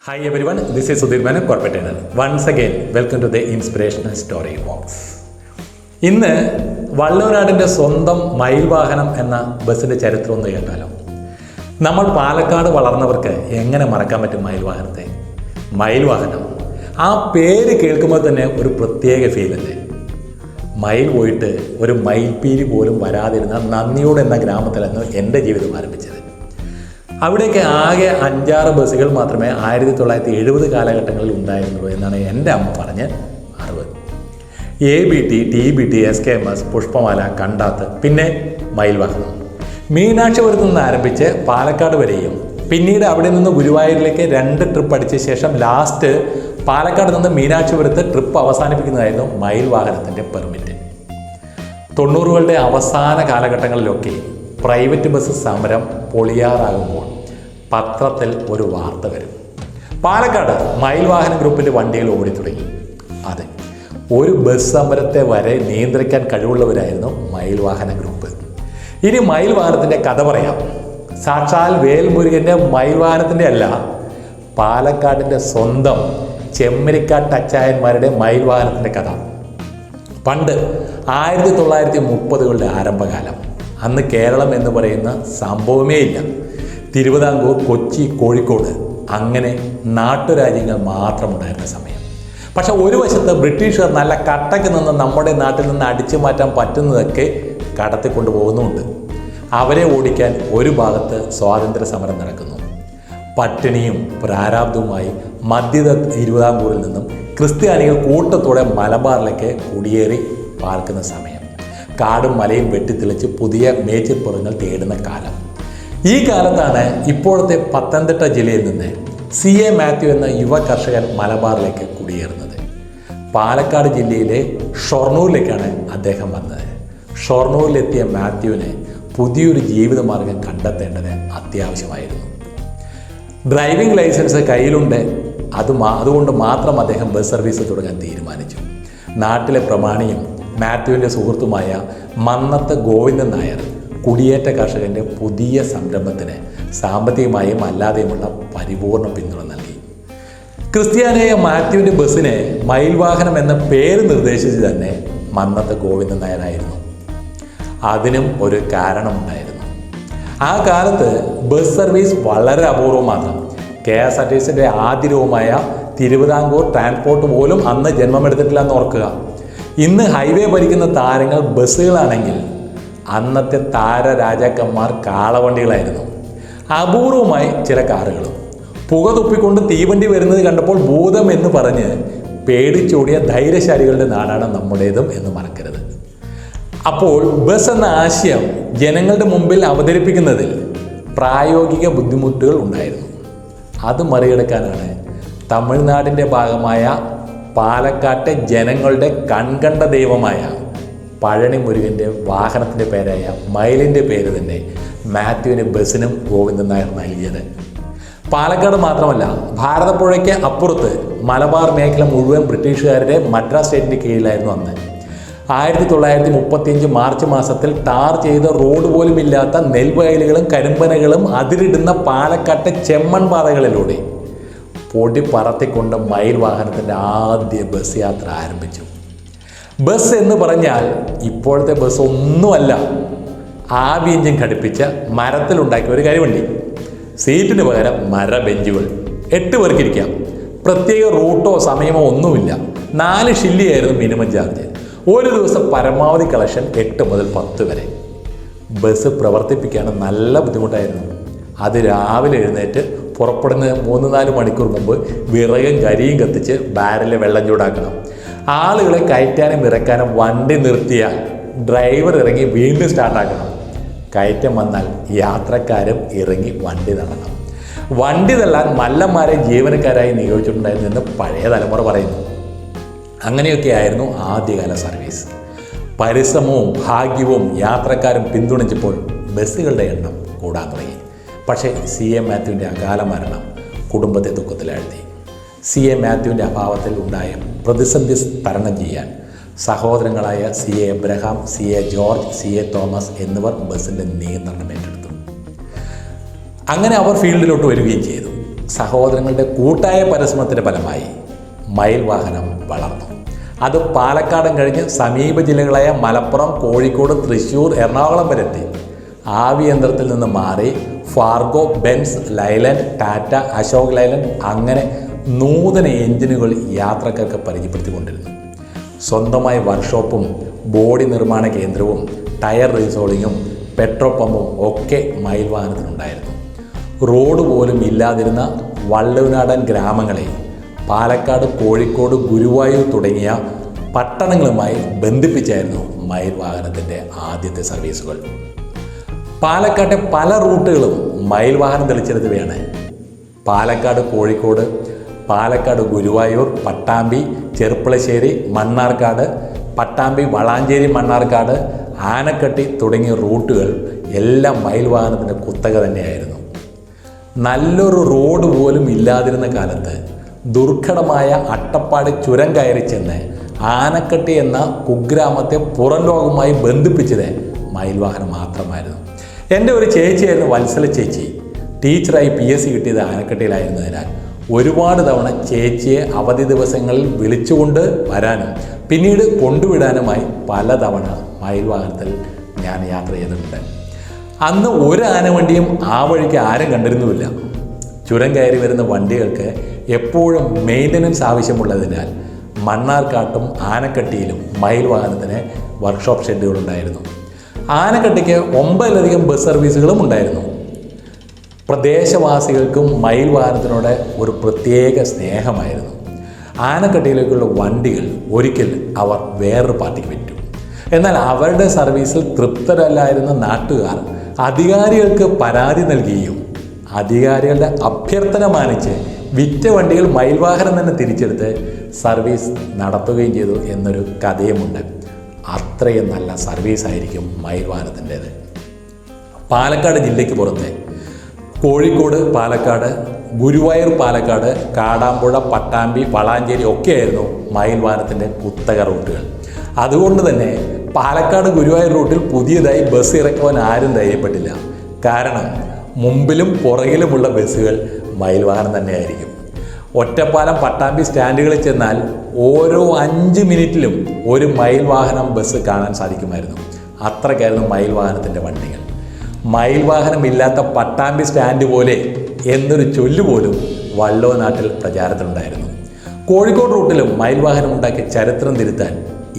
Hi everyone, this is Sudhir Menon, Corporate Trainer. Once again, welcome to the Inspirational Story Box. ഇന്ന് വള്ളൂരാടിൻ്റെ സ്വന്തം മയിൽ വാഹനം എന്ന ബസ്സിൻ്റെ ചരിത്രം ഒന്ന് കേട്ടാലോ. നമ്മൾ പാലക്കാട് വളർന്നവർക്ക് എങ്ങനെ മറക്കാൻ പറ്റും മയിൽ വാഹനത്തെ? മയിൽ വാഹനം, ആ പേര് കേൾക്കുമ്പോൾ തന്നെ ഒരു പ്രത്യേക ഫീലല്ലേ. മയിൽ പോയിട്ട് ഒരു മയിൽപ്പീലി പോലും വരാതിരുന്ന നന്ദിയോട് എന്ന ഗ്രാമത്തിലായിരുന്നു എൻ്റെ ജീവിതം ആരംഭിച്ചത്. അവിടേക്ക് ആകെ 5-6 ബസ്സുകൾ മാത്രമേ 1970 കാലഘട്ടങ്ങളിൽ ഉണ്ടായിരുന്നുള്ളൂ എന്നാണ് എൻ്റെ അമ്മ പറഞ്ഞ് അറിവ്. ABT, TBT, SKMS, പുഷ്പമാല, കണ്ടാത്ത്, പിന്നെ മയിൽ വാഹനം. മീനാക്ഷിപുരത്ത് നിന്ന് ആരംഭിച്ച് പാലക്കാട് വരെയും പിന്നീട് അവിടെ നിന്ന് ഗുരുവായൂരിലേക്ക് 2 ട്രിപ്പ് അടിച്ച ശേഷം ലാസ്റ്റ് പാലക്കാട് നിന്ന് മീനാക്ഷിപുരത്ത് ട്രിപ്പ് അവസാനിപ്പിക്കുന്നതായിരുന്നു മയിൽ വാഹനത്തിൻ്റെ പെർമിറ്റ്. 90കളുടെ അവസാന കാലഘട്ടങ്ങളിലൊക്കെ പ്രൈവറ്റ് ബസ് സമരം പൊളിയാറാകുമ്പോൾ പത്രത്തിൽ ഒരു വാർത്ത വരും. പാലക്കാട് മയിൽ വാഹന ഗ്രൂപ്പിൻ്റെ വണ്ടികൾ ഓടിത്തുടങ്ങി. അതെ, ഒരു ബസ് സമരത്തെ വരെ നിയന്ത്രിക്കാൻ കഴിവുള്ളവരായിരുന്നു മയിൽ വാഹന ഗ്രൂപ്പ്. ഇനി മയിൽ വാഹനത്തിൻ്റെ കഥ പറയാം. സാക്ഷാൽ വേൽമുരുകൻ്റെ മയിൽ വാഹനത്തിൻ്റെ അല്ല, പാലക്കാടിൻ്റെ സ്വന്തം ചെമ്മരിക്കാട്ട് അച്ചായന്മാരുടെ മയിൽ വാഹനത്തിൻ്റെ കഥ. പണ്ട് 1930കളുടെ ആരംഭകാലം. അന്ന് കേരളം എന്ന് പറയുന്ന സംഭവമേ ഇല്ല. തിരുവിതാംകൂർ, കൊച്ചി, കോഴിക്കോട്, അങ്ങനെ നാട്ടുരാജ്യങ്ങൾ മാത്രമുണ്ടായിരുന്ന സമയം. പക്ഷെ ഒരു വശത്ത് ബ്രിട്ടീഷുകാർ നല്ല കട്ടക്ക് നിന്ന് നമ്മുടെ നാട്ടിൽ നിന്ന് അടിച്ചു മാറ്റാൻ പറ്റുന്നതൊക്കെ കടത്തിക്കൊണ്ടു പോകുന്നുമുണ്ട്. അവരെ ഓടിക്കാൻ ഒരു ഭാഗത്ത് സ്വാതന്ത്ര്യ സമരം നടക്കുന്നു. പട്ടിണിയും പ്രാരാബ്ദവുമായി മധ്യ തിരുവിതാംകൂറിൽ നിന്നും ക്രിസ്ത്യാനികൾ കൂട്ടത്തോടെ മലബാറിലേക്ക് കുടിയേറി പാർക്കുന്ന സമയം. കാടും മലയും വെട്ടിത്തെളിച്ച് പുതിയ മേച്ചിൽപ്പുറങ്ങൾ തേടുന്ന കാലം. ഈ കാലത്താണ് ഇപ്പോഴത്തെ പത്തനംതിട്ട ജില്ലയിൽ നിന്ന് CA മാത്യു എന്ന യുവ കർഷകൻ മലബാറിലേക്ക് കുടിയേറുന്നത്. പാലക്കാട് ജില്ലയിലെ ഷൊർണൂരിലേക്കാണ് അദ്ദേഹം വന്നത്. ഷൊർണൂരിലെത്തിയ മാത്യുവിന് പുതിയൊരു ജീവിതമാർഗം കണ്ടെത്തേണ്ടത് അത്യാവശ്യമായിരുന്നു. ഡ്രൈവിംഗ് ലൈസൻസ് കയ്യിലുണ്ട്. അതുകൊണ്ട് മാത്രം അദ്ദേഹം ബസ് സർവീസ് തുടങ്ങാൻ തീരുമാനിച്ചു. നാട്ടിലെ പ്രമാണിയും മാത്യുവിൻ്റെ സുഹൃത്തുമായ മന്നത്ത് ഗോവിന്ദൻ നായർ കുടിയേറ്റ കർഷകൻ്റെ പുതിയ സംരംഭത്തിന് സാമ്പത്തികമായും അല്ലാതെയുമുള്ള പരിപൂർണ പിന്തുണ നൽകി. ക്രിസ്ത്യാനിയായ മാത്യുവിൻ്റെ ബസ്സിന് മയിൽ വാഹനം എന്ന പേര് നിർദ്ദേശിച്ച് തന്നെ മന്നത്ത് ഗോവിന്ദൻ നായരായിരുന്നു. അതിനും ഒരു കാരണമുണ്ടായിരുന്നു. ആ കാലത്ത് ബസ് സർവീസ് വളരെ അപൂർവം മാത്രം. KSRTCയുടെ ആദ്യ രൂപമായ തിരുവിതാംകൂർ ട്രാൻസ്പോർട്ട് പോലും അന്ന് ജന്മമെടുത്തിട്ടില്ല എന്ന് ഓർക്കുക. ഇന്ന് ഹൈവേ ഭരിക്കുന്ന താരങ്ങൾ ബസ്സുകളാണെങ്കിൽ അന്നത്തെ താരരാജാക്കന്മാർ കാളവണ്ടികളായിരുന്നു. അപൂർവമായി ചില കാറുകളും. പുക തുപ്പിക്കൊണ്ട് തീവണ്ടി വരുന്നത് കണ്ടപ്പോൾ ഭൂതം എന്ന് പറഞ്ഞ് പേടിച്ചോടിയ ധൈര്യശാലികളുടെ നാടാണ് നമ്മുടേതും എന്ന് മറക്കരുത്. അപ്പോൾ ബസ് എന്ന ആശയം ജനങ്ങളുടെ മുമ്പിൽ അവതരിപ്പിക്കുന്നതിൽ പ്രായോഗിക ബുദ്ധിമുട്ടുകൾ ഉണ്ടായിരുന്നു. അത് മറികടക്കാനാണ് തമിഴ്നാടിൻ്റെ ഭാഗമായ പാലക്കാട്ടെ ജനങ്ങളുടെ കൺകണ്ട ദൈവമായ പഴനി മുരുകൻ്റെ വാഹനത്തിൻ്റെ പേരായ മയിലിൻ്റെ പേര് തന്നെ മാത്യുവിന് ബസ്സിനും ഗോവിന്ദൻ നായർ നൽകിയത്. പാലക്കാട് മാത്രമല്ല, ഭാരതപ്പുഴയ്ക്ക് അപ്പുറത്ത് മലബാർ മേഖല മുഴുവൻ ബ്രിട്ടീഷുകാരുടെ മദ്രാസ് സ്റ്റേറ്റിൻ്റെ കീഴിലായിരുന്നു അന്ന്. 1935 മാർച്ച് മാസത്തിൽ ടാർ ചെയ്ത റോഡ് പോലും ഇല്ലാത്ത നെൽവയലുകളും കരിമ്പനകളും അതിരിടുന്ന പാലക്കാട്ടെ ചെമ്മൺ പാതകളിലൂടെ പൊടി പറത്തിക്കൊണ്ട് മയിൽ വാഹനത്തിൻ്റെ ആദ്യ ബസ് യാത്ര ആരംഭിച്ചു. ബസ് എന്ന് പറഞ്ഞാൽ ഇപ്പോഴത്തെ ബസ് ഒന്നുമല്ല. ആവി എഞ്ചിൻ ഘടിപ്പിച്ച മരത്തിലുണ്ടാക്കിയ ഒരു കരിവണ്ടി. സീറ്റിന് പകരം മരബെഞ്ചുകൾ. 8 പേർക്കിരിക്കാം. പ്രത്യേക റൂട്ടോ സമയമോ ഒന്നുമില്ല. 4 ഷില്ലിയായിരുന്നു മിനിമം ചാർജ്. ഒരു ദിവസം പരമാവധി കളക്ഷൻ 8 മുതൽ 10 വരെ. ബസ് പ്രവർത്തിപ്പിക്കാൻ നല്ല ബുദ്ധിമുട്ടായിരുന്നു. അത് രാവിലെ എഴുന്നേറ്റ് പുറപ്പെടുന്ന 3-4 മണിക്കൂർ മുമ്പ് വിറകും കരിയും കത്തിച്ച് ബാരലിൽ വെള്ളം ചൂടാക്കണം. ആളുകളെ കയറ്റാനും ഇറക്കാനും വണ്ടി നിർത്തിയാൽ ഡ്രൈവർ ഇറങ്ങി വീണ്ടും സ്റ്റാർട്ടാക്കണം. കയറ്റം വന്നാൽ യാത്രക്കാരും ഇറങ്ങി വണ്ടി തള്ളണം. വണ്ടി തള്ളാൻ മല്ലന്മാരെ ജീവനക്കാരായി നിയോഗിച്ചിട്ടുണ്ടായിരുന്നു എന്ന് പഴയ തലമുറ പറയുന്നു. അങ്ങനെയൊക്കെയായിരുന്നു ആദ്യകാല സർവീസ്. പരിശ്രമവും ഭാഗ്യവും യാത്രക്കാരും പിന്തുണച്ചപ്പോൾ ബസ്സുകളുടെ എണ്ണം കൂടാൻ തുടങ്ങി. പക്ഷേ CA മാത്യുവിൻ്റെ അകാല മരണം കുടുംബത്തെ ദുഃഖത്തിലാഴ്ത്തി. CA മാത്യുവിൻ്റെ അഭാവത്തിൽ ഉണ്ടായ പ്രതിസന്ധി തരണം ചെയ്യാൻ സഹോദരങ്ങളായ CA Abraham, CA George, CA Thomas എന്നിവർ ബസ്സിൻ്റെ നിയന്ത്രണം ഏറ്റെടുത്തു. അങ്ങനെ അവർ ഫീൽഡിലോട്ട് വരികയും ചെയ്തു. സഹോദരങ്ങളുടെ കൂട്ടായ പരിശ്രമത്തിൻ്റെ ഫലമായി മയിൽ വാഹനം വളർന്നു. അത് പാലക്കാടൻ കഴിഞ്ഞ് സമീപ ജില്ലകളായ മലപ്പുറം, കോഴിക്കോട്, തൃശ്ശൂർ, എറണാകുളം വരെ എത്തി. ആവി യന്ത്രത്തിൽ നിന്ന് മാറി Fargo, Benz, Leyland, Tata, Ashok Leyland അങ്ങനെ നൂതന എഞ്ചിനുകൾ യാത്രക്കാർക്ക് പരിചയപ്പെടുത്തിക്കൊണ്ടിരുന്നു. സ്വന്തമായി വർക്ക്ഷോപ്പും ബോഡി നിർമ്മാണ കേന്ദ്രവും ടയർ റീസോളിങ്ങും പെട്രോൾ പമ്പും ഒക്കെ മയിൽ വാഹനത്തിനുണ്ടായിരുന്നു. റോഡ് പോലും ഇല്ലാതിരുന്ന വള്ളുവനാടൻ ഗ്രാമങ്ങളെ പാലക്കാട്, കോഴിക്കോട്, ഗുരുവായൂർ തുടങ്ങിയ പട്ടണങ്ങളുമായി ബന്ധിപ്പിച്ചായിരുന്നു മയിൽ വാഹനത്തിൻ്റെ ആദ്യത്തെ സർവീസുകൾ. പാലക്കാട്ടെ പല റൂട്ടുകളും മയിൽ വാഹനം തെളിച്ചെടുത്തവയാണ്. പാലക്കാട് കോഴിക്കോട്, പാലക്കാട് ഗുരുവായൂർ, പട്ടാമ്പി, ചെർപ്പളശ്ശേരി, മണ്ണാർക്കാട്, പട്ടാമ്പി, വളാഞ്ചേരി, മണ്ണാർക്കാട്, ആനക്കട്ടി തുടങ്ങിയ റൂട്ടുകൾ എല്ലാം മയിൽ വാഹനത്തിൻ്റെ കുത്തക തന്നെയായിരുന്നു. നല്ലൊരു റോഡ് പോലും ഇല്ലാതിരുന്ന കാലത്ത് ദുർഘടമായ അട്ടപ്പാടി ചുരം കയറി ചെന്ന് ആനക്കട്ടി എന്ന കുഗ്രാമത്തെ പുറം ലോകവുമായി ബന്ധിപ്പിച്ചത് മയിൽ വാഹനം മാത്രമായിരുന്നു. എൻ്റെ ഒരു ചേച്ചിയായിരുന്നു വത്സല ചേച്ചി. ടീച്ചറായി PSC കിട്ടിയത് ആനക്കട്ടിയിലായിരുന്നതിനാൽ ഒരുപാട് തവണ ചേച്ചിയെ അവധി ദിവസങ്ങളിൽ വിളിച്ചുകൊണ്ട് വരാനും പിന്നീട് കൊണ്ടുവിടാനുമായി പലതവണ മയിൽ വാഹനത്തിൽ ഞാൻ യാത്ര ചെയ്തിട്ടുണ്ട്. അന്ന് ഒരു ആനവണ്ടിയും ആ വഴിക്ക് ആരും കണ്ടിരുന്നുമില്ല. ചുരം കയറി വരുന്ന വണ്ടികൾക്ക് എപ്പോഴും മെയിൻ്റനൻസ് ആവശ്യമുള്ളതിനാൽ മണ്ണാർക്കാട്ടും ആനക്കട്ടിയിലും മയിൽ വാഹനത്തിന് വർക്ക്ഷോപ്പ് ഷെഡ്യൂളുണ്ടായിരുന്നു. ആനക്കട്ടിക്ക് 9ലധികം ബസ് സർവീസുകളും ഉണ്ടായിരുന്നു. പ്രദേശവാസികൾക്കും മയിൽ വാഹനത്തിനോട് ഒരു പ്രത്യേക സ്നേഹമായിരുന്നു. ആനക്കട്ടിയിലേക്കുള്ള വണ്ടികൾ ഒരിക്കൽ അവർ വേറൊരു പാർട്ടിക്ക് വിറ്റു. എന്നാൽ അവരുടെ സർവീസിൽ തൃപ്തരല്ലായിരുന്ന നാട്ടുകാർ അധികാരികൾക്ക് പരാതി നൽകുകയും അധികാരികളുടെ അഭ്യർത്ഥന മാനിച്ച് വിറ്റ വണ്ടികൾ മയിൽ വാഹനം തന്നെ തിരിച്ചെടുത്ത് സർവീസ് നടത്തുകയും ചെയ്തു എന്നൊരു കഥയുമുണ്ട്. അത്രയും നല്ല സർവീസായിരിക്കും മയിൽ വാഹനത്തിൻ്റേത്. പാലക്കാട് ജില്ലയ്ക്ക് പുറത്തെ കോഴിക്കോട്, പാലക്കാട്, ഗുരുവായൂർ, പാലക്കാട്, കാടാമ്പുഴ, പട്ടാമ്പി, വളാഞ്ചേരി ഒക്കെയായിരുന്നു മയിൽ വാഹനത്തിൻ്റെ കുത്തക റൂട്ടുകൾ. അതുകൊണ്ട് തന്നെ പാലക്കാട് ഗുരുവായൂർ റൂട്ടിൽ പുതിയതായി ബസ് ഇറക്കുവാൻ ആരും ധൈര്യപ്പെട്ടില്ല. കാരണം മുമ്പിലും പുറകിലുമുള്ള ബസ്സുകൾ മയിൽ വാഹനം തന്നെയായിരിക്കും. ഒറ്റപ്പാലം, പട്ടാമ്പി സ്റ്റാൻഡുകളിൽ ചെന്നാൽ ഓരോ 5 മിനിറ്റിലും ഒരു മയിൽ വാഹനം ബസ് കാണാൻ സാധിക്കുമായിരുന്നു. അത്രയ്ക്കായിരുന്നു മയിൽ വാഹനത്തിൻ്റെ വണ്ടികൾ. മയിൽ വാഹനം ഇല്ലാത്ത പട്ടാമ്പി സ്റ്റാൻഡ് പോലെ എന്നൊരു ചൊല്ലുപോലും വള്ളുവനാട്ടിൽ പ്രചാരത്തിലുണ്ടായിരുന്നു. കോഴിക്കോട് റൂട്ടിലും മയിൽ വാഹനം ഉണ്ടാക്കിയ ചരിത്രം തിരുത്താൻ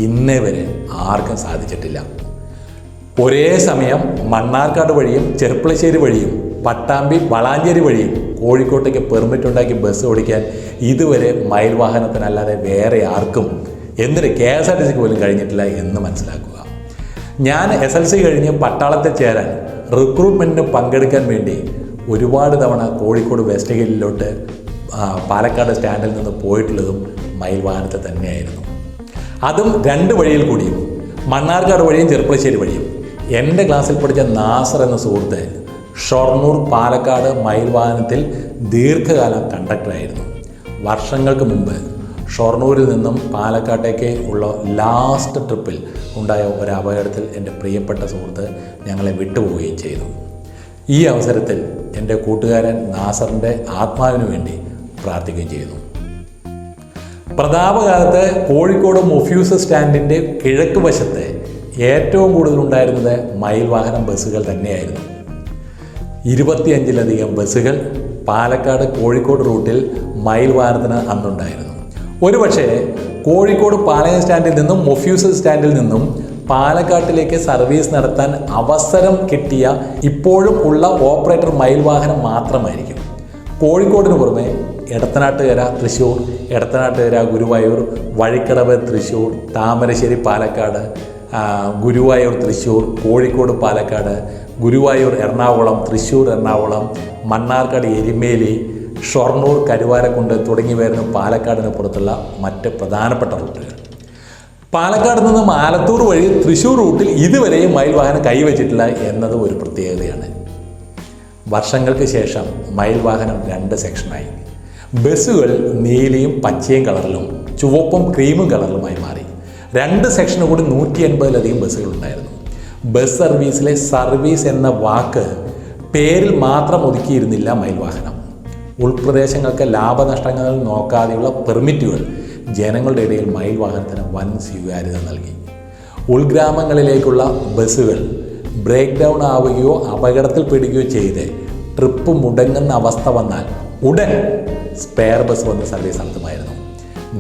ഇന്നേ വരെ ആർക്കും സാധിച്ചിട്ടില്ല. ഒരേ സമയം മണ്ണാർക്കാട് വഴിയും ചെർപ്പളശ്ശേരി വഴിയും പട്ടാമ്പി, വളാഞ്ചേരി വഴിയും കോഴിക്കോട്ടേക്ക് പെർമിറ്റ് ഉണ്ടാക്കി ബസ് ഓടിക്കാൻ ഇതുവരെ മയിൽ വാഹനത്തിനല്ലാതെ വേറെ ആർക്കും, എന്തിന് KSRTCക്ക് പോലും കഴിഞ്ഞിട്ടില്ല എന്ന് മനസ്സിലാക്കുക. ഞാൻ SLC കഴിഞ്ഞ് പട്ടാളത്തിൽ ചേരാൻ റിക്രൂട്ട്മെൻറ്റിന് പങ്കെടുക്കാൻ വേണ്ടി ഒരുപാട് തവണ കോഴിക്കോട് വെസ്റ്റ് ഹില്ലിലോട്ട് പാലക്കാട് സ്റ്റാൻഡിൽ നിന്ന് പോയിട്ടുള്ളതും മയിൽ വാഹനത്തിൽ തന്നെയായിരുന്നു. അതും 2 വഴിയിൽ കൂടിയും, മണ്ണാർക്കാട് വഴിയും ചെർപ്പളശ്ശേരി വഴിയും. എൻ്റെ ക്ലാസ്സിൽ പഠിച്ച നാസർ എന്ന സുഹൃത്ത് ഷൊർണൂർ, പാലക്കാട് മയിൽ വാഹനത്തിൽ ദീർഘകാലം കണ്ടക്ടറായിരുന്നു. വർഷങ്ങൾക്ക് മുമ്പ് ഷൊർണൂരിൽ നിന്നും പാലക്കാട്ടേക്ക് ഉള്ള ലാസ്റ്റ് ട്രിപ്പിൽ ഉണ്ടായ ഒരു അപകടത്തിൽ എൻ്റെ പ്രിയപ്പെട്ട സുഹൃത്ത് ഞങ്ങളെ വിട്ടുപോവുകയും ചെയ്തു. ഈ അവസരത്തിൽ എൻ്റെ കൂട്ടുകാരൻ നാസറിൻ്റെ ആത്മാവിന് വേണ്ടി പ്രാർത്ഥിക്കുകയും ചെയ്യുന്നു. പ്രതാപകാലത്ത് കോഴിക്കോട് മൊഫ്യൂസ് സ്റ്റാൻഡിൻ്റെ കിഴക്ക് വശത്ത് ഏറ്റവും കൂടുതലുണ്ടായിരുന്നത് മയിൽ വാഹനം ബസ്സുകൾ തന്നെയായിരുന്നു. 25ലധികം ബസ്സുകൾ പാലക്കാട് കോഴിക്കോട് റൂട്ടിൽ മയിൽ വാഹനത്തിന് അന്നുണ്ടായിരുന്നു. ഒരുപക്ഷെ കോഴിക്കോട് പാളയം സ്റ്റാൻഡിൽ നിന്നും മൊഫ്യൂസ് സ്റ്റാൻഡിൽ നിന്നും പാലക്കാട്ടിലേക്ക് സർവീസ് നടത്താൻ അവസരം കിട്ടിയ ഇപ്പോഴും ഉള്ള ഓപ്പറേറ്റർ മയിൽ വാഹനം മാത്രമായിരിക്കും. കോഴിക്കോടിന് പുറമെ എടത്തനാട്ടുകര തൃശ്ശൂർ, എടത്തനാട്ടുകര ഗുരുവായൂർ, വഴിക്കടവ് തൃശ്ശൂർ, താമരശ്ശേരി പാലക്കാട്, ഗുരുവായൂർ തൃശ്ശൂർ, കോഴിക്കോട് പാലക്കാട്, ഗുരുവായൂർ എറണാകുളം, തൃശ്ശൂർ എറണാകുളം, മണ്ണാർക്കാട് എരുമേലി, ഷൊർണൂർ കരുവാരക്കുണ്ട് തുടങ്ങി വരുന്ന പാലക്കാടിന് പുറത്തുള്ള മറ്റ് പ്രധാനപ്പെട്ട റൂട്ടുകൾ. പാലക്കാട് നിന്നും ആലത്തൂർ വഴി തൃശ്ശൂർ റൂട്ടിൽ ഇതുവരെയും മയിൽ വാഹനം കൈവച്ചിട്ടില്ല എന്നത് ഒരു പ്രത്യേകതയാണ്. വർഷങ്ങൾക്ക് ശേഷം മയിൽ വാഹനം 2 സെക്ഷനായി. ബസ്സുകൾ നീലയും പച്ചയും കളറിലും ചുവപ്പും ക്രീമും കളറിലുമായി മാറി. 2 സെക്ഷന് കൂടി 180ലധികം ബസ്സുകളുണ്ടായിരുന്നു. ബസ് സർവീസിലെ സർവീസ് എന്ന വാക്ക് പേരിൽ മാത്രം ഒതുക്കിയിരുന്നില്ല മയിൽ വാഹനം. ഉൾപ്രദേശങ്ങൾക്ക് ലാഭനഷ്ടങ്ങൾ നോക്കാതെയുള്ള പെർമിറ്റുകൾ ജനങ്ങളുടെ ഇടയിൽ മയിൽ വാഹനത്തിന് വൻ സ്വീകാര്യത നൽകി. ഉൾഗ്രാമങ്ങളിലേക്കുള്ള ബസ്സുകൾ ബ്രേക്ക് ഡൗൺ ആവുകയോ അപകടത്തിൽപ്പെടുകയോ ചെയ്ത് ട്രിപ്പ് മുടങ്ങുന്ന അവസ്ഥ വന്നാൽ ഉടൻ സ്പെയർ ബസ് വന്ന് സർവീസ് നടത്തുമായിരുന്നു.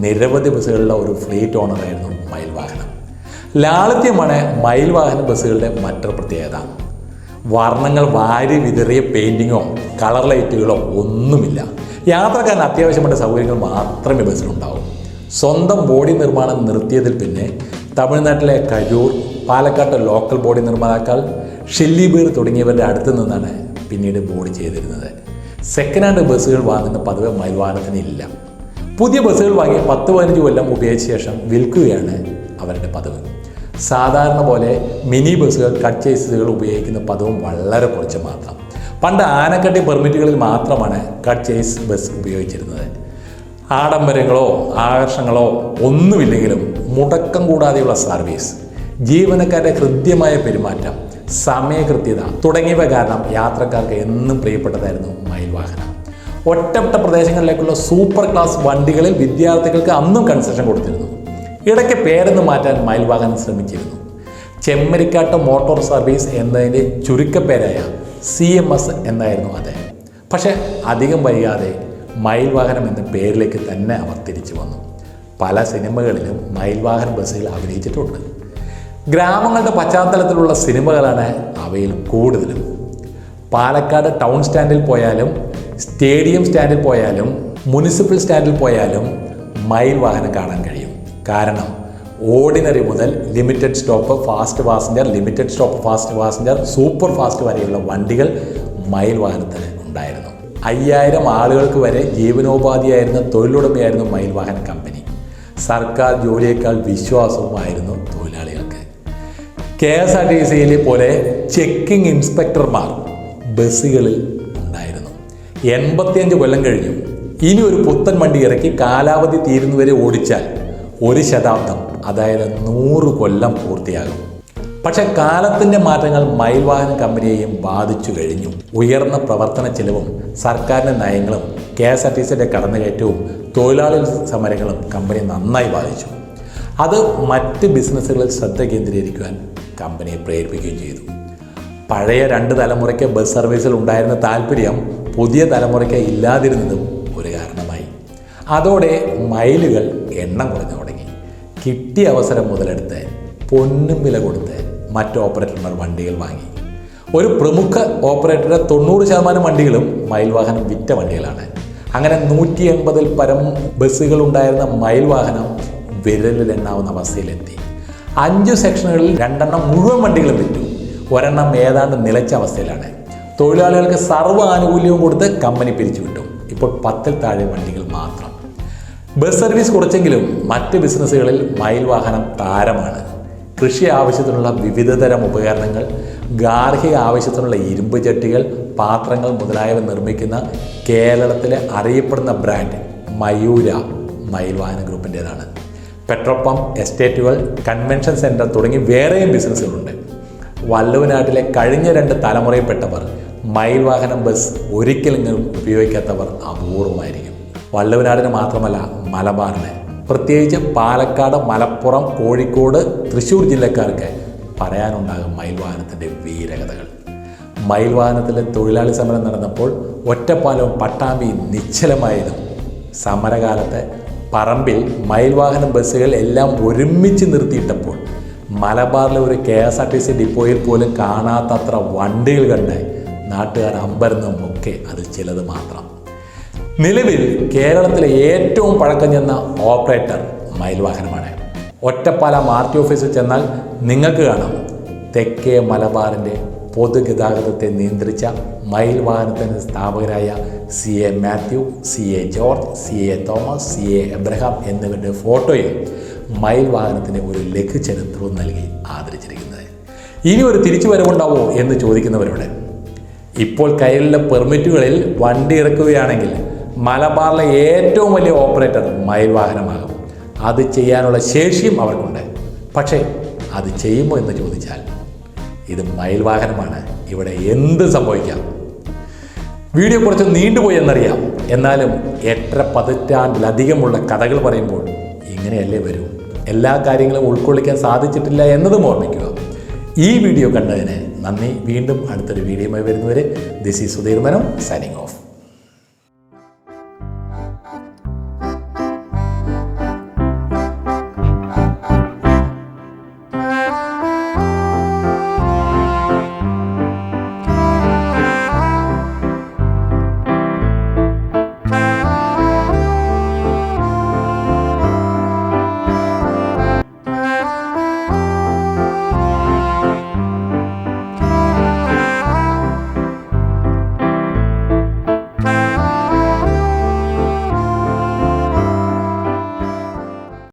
നിരവധി ബസ്സുകളുള്ള ഒരു ഫ്ലീറ്റ് ഓണറായിരുന്നു മയിൽ വാഹനം. ലാളിത്യമാണ് മയിൽ വാഹന ബസ്സുകളുടെ മറ്റൊരു പ്രത്യേകത. വർണ്ണങ്ങൾ വാരി വിതറിയ പെയിൻറ്റിങ്ങോ കളർ ലൈറ്റുകളോ ഒന്നുമില്ല. യാത്രക്കാരന് അത്യാവശ്യപ്പെട്ട സൗകര്യങ്ങൾ മാത്രമേ ബസ്സിലുണ്ടാവൂ. സ്വന്തം ബോഡി നിർമ്മാണം നിർത്തിയതിൽ പിന്നെ തമിഴ്നാട്ടിലെ കരൂർ, പാലക്കാട്ടെ ലോക്കൽ ബോഡി നിർമ്മാതാക്കൾ, ഷില്ലിബീർ തുടങ്ങിയവരുടെ അടുത്ത് നിന്നാണ് പിന്നീട് ബോഡി ചെയ്തിരുന്നത്. സെക്കൻഡ് ഹാൻഡ് ബസ്സുകൾ വാങ്ങുന്ന പതിവ് മയിൽ വാഹനത്തിന് ഇല്ല. പുതിയ ബസ്സുകൾ വാങ്ങി 10-15 കൊല്ലം ഉപയോഗിച്ച ശേഷം വിൽക്കുകയാണ് അവരുടെ പതിവ്. സാധാരണ പോലെ മിനി ബസ്സുകൾ, കട്ട് ചേസുകൾ ഉപയോഗിക്കുന്ന പതിവും വളരെ കുറച്ച് മാത്രം. പണ്ട് ആനക്കട്ടി പെർമിറ്റുകളിൽ മാത്രമാണ് കട്ട് ചേസ് ബസ് ഉപയോഗിച്ചിരുന്നത്. ആഡംബരങ്ങളോ ആകർഷങ്ങളോ ഒന്നുമില്ലെങ്കിലും മുടക്കം കൂടാതെയുള്ള സർവീസ്, ജീവനക്കാരുടെ കൃത്യമായ പെരുമാറ്റം, സമയകൃത്യത തുടങ്ങിയവ കാരണം യാത്രക്കാർക്ക് എന്നും പ്രിയപ്പെട്ടതായിരുന്നു മയിൽ വാഹനം. ഒറ്റപ്പെട്ട പ്രദേശങ്ങളിലേക്കുള്ള സൂപ്പർ ക്ലാസ് വണ്ടികളിൽ വിദ്യാർത്ഥികൾക്ക് അന്നും കൺസെഷൻ കൊടുത്തിരുന്നു. ഇടയ്ക്ക് പേരൊന്ന് മാറ്റാൻ മയിൽ വാഹനം ശ്രമിച്ചിരുന്നു. ചെമ്മരിക്കാട്ട് മോട്ടോർ സർവീസ് എന്നതിൻ്റെ ചുരുക്കപ്പേരായ CMS എന്നായിരുന്നു അത്. പക്ഷേ അധികം വൈകാതെ മയിൽ വാഹനം എന്ന പേരിലേക്ക് തന്നെ അവർ തിരിച്ചു വന്നു. പല സിനിമകളിലും മയിൽ വാഹന ബസ്സുകൾ അഭിനയിച്ചിട്ടുണ്ട്. ഗ്രാമങ്ങളുടെ പശ്ചാത്തലത്തിലുള്ള സിനിമകളാണ് അവയിൽ കൂടുതലും. പാലക്കാട് ടൗൺ സ്റ്റാൻഡിൽ പോയാലും സ്റ്റേഡിയം സ്റ്റാൻഡിൽ പോയാലും മുനിസിപ്പൽ സ്റ്റാൻഡിൽ പോയാലും മയിൽ വാഹനം കാണാൻ കഴിയും. കാരണം ഓർഡിനറി മുതൽ limited stop fast passenger, limited stop fast passenger, super fast വരെയുള്ള വണ്ടികൾ മയിൽ വാഹനത്തിന് ഉണ്ടായിരുന്നു. 5000 ആളുകൾക്ക് വരെ ജീവനോപാധിയായിരുന്ന തൊഴിലുടമയായിരുന്നു മയിൽ വാഹന കമ്പനി. സർക്കാർ ജോലിയേക്കാൾ വിശ്വാസവുമായിരുന്നു തൊഴിലാളികൾക്ക്. KSRTCയിൽ പോലെ ചെക്കിംഗ് ഇൻസ്പെക്ടർമാർ ബസ്സുകളിൽ ഉണ്ടായിരുന്നു. 85 കൊല്ലം കഴിഞ്ഞു. ഇനി ഒരു പുത്തൻ വണ്ടി ഇറക്കി കാലാവധി തീരുന്നവരെ ഓടിച്ചാൽ 1 ശതാബ്ദം, അതായത് 100 കൊല്ലം പൂർത്തിയാകും. പക്ഷെ കാലത്തിൻ്റെ മാറ്റങ്ങൾ മയിൽ വാഹന കമ്പനിയെയും ബാധിച്ചു കഴിഞ്ഞു. ഉയർന്ന പ്രവർത്തന ചെലവും സർക്കാരിൻ്റെ നയങ്ങളും KSRTCയുടെ കടന്നുകയറ്റവും തൊഴിലാളി സമരങ്ങളും കമ്പനി നന്നായി ബാധിച്ചു. അത് മറ്റ് ബിസിനസ്സുകളിൽ ശ്രദ്ധ കേന്ദ്രീകരിക്കുവാൻ കമ്പനിയെ പ്രേരിപ്പിക്കുകയും ചെയ്തു. പഴയ 2 തലമുറയ്ക്ക് ബസ് സർവീസിൽ ഉണ്ടായിരുന്ന താല്പര്യം പുതിയ തലമുറയ്ക്ക് ഇല്ലാതിരുന്നതും ഒരു കാരണമായി. അതോടെ മൈലുകൾ എണ്ണം കുറഞ്ഞു തുടങ്ങി. കിട്ടിയ അവസരം മുതലെടുത്ത് പൊന്നും വില കൊടുത്ത് മറ്റ് ഓപ്പറേറ്റർമാർ വണ്ടികൾ വാങ്ങി. ഒരു പ്രമുഖ ഓപ്പറേറ്ററുടെ 90% വണ്ടികളും മയിൽ വാഹനം വിറ്റ വണ്ടികളാണ്. അങ്ങനെ 180-ൽ പരം ബസ്സുകൾ ഉണ്ടായിരുന്ന മയിൽ വാഹനം വിരലിലെണ്ണാവുന്ന അവസ്ഥയിലെത്തി. 5 സെക്ഷനുകളിൽ 2 മുഴുവൻ വണ്ടികളും വിറ്റു. ഒരെണ്ണം ഏതാണ്ട് നിലച്ച അവസ്ഥയിലാണ്. തൊഴിലാളികൾക്ക് സർവ്വ ആനുകൂല്യവും കൊടുത്ത് കമ്പനി പിരിച്ചുവിട്ടു. ഇപ്പോൾ 10-ൽ താഴെ വണ്ടികൾ മാത്രം. ബസ് സർവീസ് കുറച്ചെങ്കിലും മറ്റ് ബിസിനസ്സുകളിൽ മയിൽ വാഹനം താരമാണ്. കൃഷി ആവശ്യത്തിനുള്ള വിവിധതരം ഉപകരണങ്ങൾ, ഗാർഹിക ആവശ്യത്തിനുള്ള ഇരുമ്പ് ചട്ടികൾ, പാത്രങ്ങൾ മുതലായവ നിർമ്മിക്കുന്ന കേരളത്തിലെ അറിയപ്പെടുന്ന ബ്രാൻഡ് മയൂര മയിൽ വാഹന ഗ്രൂപ്പിൻ്റേതാണ്. പെട്രോൾ പമ്പ്, എസ്റ്റേറ്റുകൾ, കൺവെൻഷൻ സെൻറ്റർ തുടങ്ങി വേറെയും ബിസിനസ്സുകളുണ്ട്. വള്ളുവനാട്ടിലെ കഴിഞ്ഞ 2 തലമുറയിൽപ്പെട്ടവർ മയിൽ വാഹനം ബസ് ഒരിക്കലെങ്കിലും ഉപയോഗിക്കാത്തവർ അപൂർവമായിരിക്കും. വള്ളുവനാടിന് മാത്രമല്ല, മലബാറിന്, പ്രത്യേകിച്ച് പാലക്കാട്, മലപ്പുറം, കോഴിക്കോട്, തൃശ്ശൂർ ജില്ലക്കാർക്ക് പറയാനുണ്ടാകും മയിൽ വാഹനത്തിൻ്റെ വീരകഥകൾ. മയിൽ വാഹനത്തിലെ തൊഴിലാളി സമരം നടന്നപ്പോൾ ഒറ്റപ്പാലവും പട്ടാമ്പിയും നിശ്ചലമായതും, സമരകാലത്ത് പറമ്പിൽ മയിൽ വാഹന ബസ്സുകൾ എല്ലാം ഒരുമിച്ച് നിർത്തിയിട്ടപ്പോൾ മലബാറിലെ ഒരു KSRTC ഡിപ്പോയിൽ പോലും കാണാത്തത്ര വണ്ടികൾ കണ്ട് നാട്ടുകാർ അമ്പരന്നതുമൊക്കെ അതിൽ ചിലത് മാത്രം. നിലവിൽ കേരളത്തിലെ ഏറ്റവും പഴക്കം ചെന്ന ഓപ്പറേറ്റർ മയിൽ വാഹനമാണ്. ഒറ്റപ്പാലം RT ഓഫീസിൽ ചെന്നാൽ നിങ്ങൾക്ക് കാണാം തെക്കേ മലബാറിൻ്റെ പൊതുഗതാഗതത്തെ നിയന്ത്രിച്ച മയിൽ വാഹനത്തിൻ്റെ സ്ഥാപകരായ CA Mathew, CA George, CA Thomas, CA Abraham എന്നിവരുടെ ഫോട്ടോയും മയിൽ വാഹനത്തിന് ഒരു ലഘുചരിത്രവും നൽകി ആദരിച്ചിരിക്കുന്നത്. ഇനി ഒരു തിരിച്ചുവരവുണ്ടാവോ എന്ന് ചോദിക്കുന്നവരോട്, ഇപ്പോൾ കയ്യിലുള്ള പെർമിറ്റുകളിൽ വണ്ടി ഇറക്കുകയാണെങ്കിൽ മലബാറിലെ ഏറ്റവും വലിയ ഓപ്പറേറ്റർ മയിൽ വാഹനമാകും. അത് ചെയ്യാനുള്ള ശേഷിയും അവർക്കുണ്ട്. പക്ഷേ അത് ചെയ്യുമോ എന്ന് ചോദിച്ചാൽ, ഇത് മയിൽ വാഹനമാണ്, ഇവിടെ എന്ത് സംഭവിക്കാം. വീഡിയോ കുറച്ച് നീണ്ടുപോയി എന്നറിയാം. എന്നാലും 8 പതിറ്റാണ്ടിലധികമുള്ള കഥകൾ പറയുമ്പോൾ ഇങ്ങനെയല്ലേ വരൂ. എല്ലാ കാര്യങ്ങളും ഉൾക്കൊള്ളിക്കാൻ സാധിച്ചിട്ടില്ല എന്നതും ഓർമ്മിക്കുക. ഈ വീഡിയോ കണ്ടതിന് നന്ദി. വീണ്ടും അടുത്തൊരു വീഡിയോയുമായി വരുന്നവരെ this is Sudheer Menon signing off.